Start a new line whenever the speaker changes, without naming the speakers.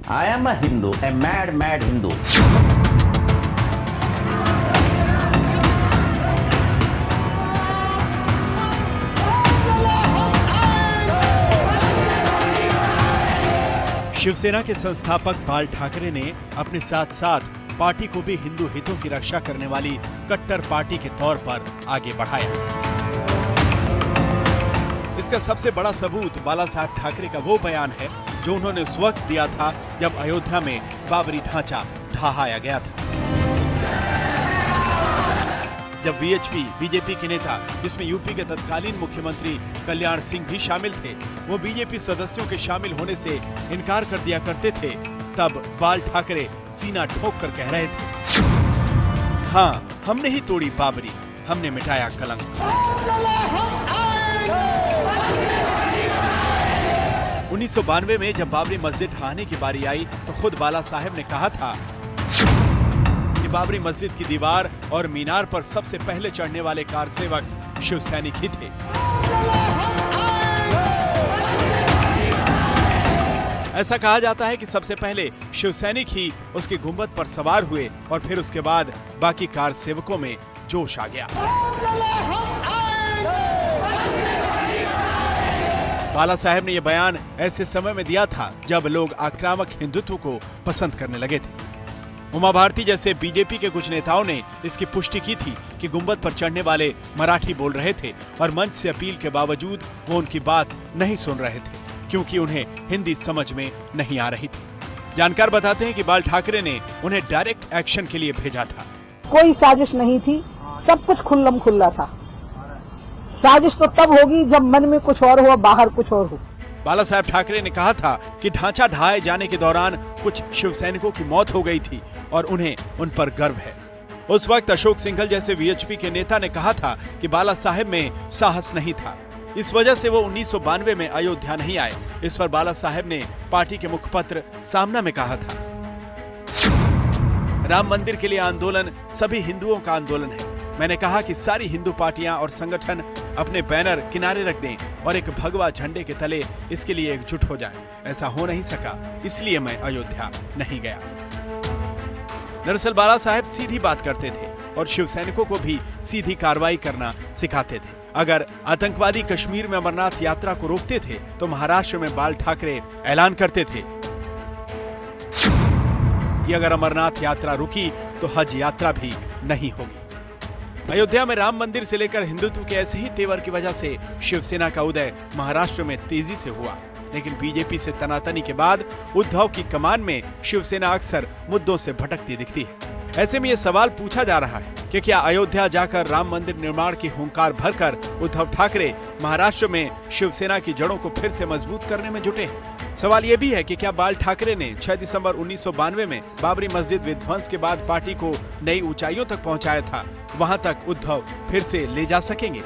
I am a Hindu, a mad Hindu.
Shiv Sena के संस्थापक बाल ठाकरे ने अपने साथ साथ पार्टी को भी हिंदू हितों की रक्षा करने वाली कट्टर पार्टी के तौर पर आगे बढ़ाया। इसका सबसे बड़ा सबूत बाला साहब ठाकरे का वो बयान है जो उन्होंने उस वक्त दिया था जब अयोध्या में बाबरी ढांचा ढहाया गया था। जब वीएचपी बीजेपी के नेता, जिसमें यूपी के तत्कालीन मुख्यमंत्री कल्याण सिंह भी शामिल थे, वो बीजेपी सदस्यों के शामिल होने से इनकार कर दिया करते थे, तब बाल ठाकरे सीना ठोक कर कह रहे थे, हाँ, हमने ही तोड़ी बाबरी, हमने मिटाया कलंक। 1992 में जब बाबरी मस्जिद ढहाने की बारी आई तो खुद बाला साहब ने कहा था कि बाबरी मस्जिद की दीवार और मीनार पर सबसे पहले चढ़ने वाले कार सेवक शिव सैनिक ही थे। ऐसा कहा जाता है कि सबसे पहले शिव सैनिक ही उसके गुंबद पर सवार हुए और फिर उसके बाद बाकी कार सेवकों में जोश आ गया। बाला साहब ने यह बयान ऐसे समय में दिया था जब लोग आक्रामक हिंदुत्व को पसंद करने लगे थे। उमा भारती जैसे बीजेपी के कुछ नेताओं ने इसकी पुष्टि की थी कि गुंबद पर चढ़ने वाले मराठी बोल रहे थे और मंच से अपील के बावजूद वो उनकी बात नहीं सुन रहे थे क्योंकि उन्हें हिंदी समझ में नहीं आ रही थी। जानकार बताते हैं कि बाल ठाकरे ने उन्हें डायरेक्ट एक्शन के लिए भेजा था।
कोई साजिश नहीं थी, सब कुछ खुल्लम खुल्ला था। साजिश तो तब होगी जब मन में कुछ और हो, बाहर कुछ और हो।
बाला साहब ठाकरे ने कहा था कि ढांचा ढहाए जाने के दौरान कुछ शिव सैनिकों की मौत हो गई थी और उन्हें उन पर गर्व है। उस वक्त अशोक सिंघल जैसे वीएचपी के नेता ने कहा था कि बाला साहब में साहस नहीं था, इस वजह से वो 1992 में अयोध्या नहीं आए। इस पर बाला साहब ने पार्टी के मुखपत्र सामना में कहा था, राम मंदिर के लिए आंदोलन सभी हिंदुओं का आंदोलन है। मैंने कहा कि सारी हिंदू पार्टियां और संगठन अपने बैनर किनारे रख दें और एक भगवा झंडे के तले इसके लिए एकजुट हो जाएं। ऐसा हो नहीं सका, इसलिए मैं अयोध्या नहीं गया। दरअसल बाला साहब सीधी बात करते थे और शिव सैनिकों को भी सीधी कार्रवाई करना सिखाते थे। अगर आतंकवादी कश्मीर में अमरनाथ यात्रा को रोकते थे तो महाराष्ट्र में बाल ठाकरे ऐलान करते थे कि अगर अमरनाथ यात्रा रुकी तो हज यात्रा भी नहीं होगी। अयोध्या में राम मंदिर से लेकर हिंदुत्व के ऐसे ही तेवर की वजह से शिवसेना का उदय महाराष्ट्र में तेजी से हुआ, लेकिन बीजेपी से तनातनी के बाद उद्धव की कमान में शिवसेना अक्सर मुद्दों से भटकती दिखती है। ऐसे में ये सवाल पूछा जा रहा है कि क्या अयोध्या जाकर राम मंदिर निर्माण की हुंकार भरकर उद्धव ठाकरे महाराष्ट्र में शिवसेना की जड़ों को फिर से मजबूत करने में जुटे हैं? सवाल ये भी है कि क्या बाल ठाकरे ने 6 दिसंबर 1992 में बाबरी मस्जिद विध्वंस के बाद पार्टी को नई ऊंचाइयों तक पहुंचाया था, वहां तक उद्धव फिर से ले जा सकेंगे?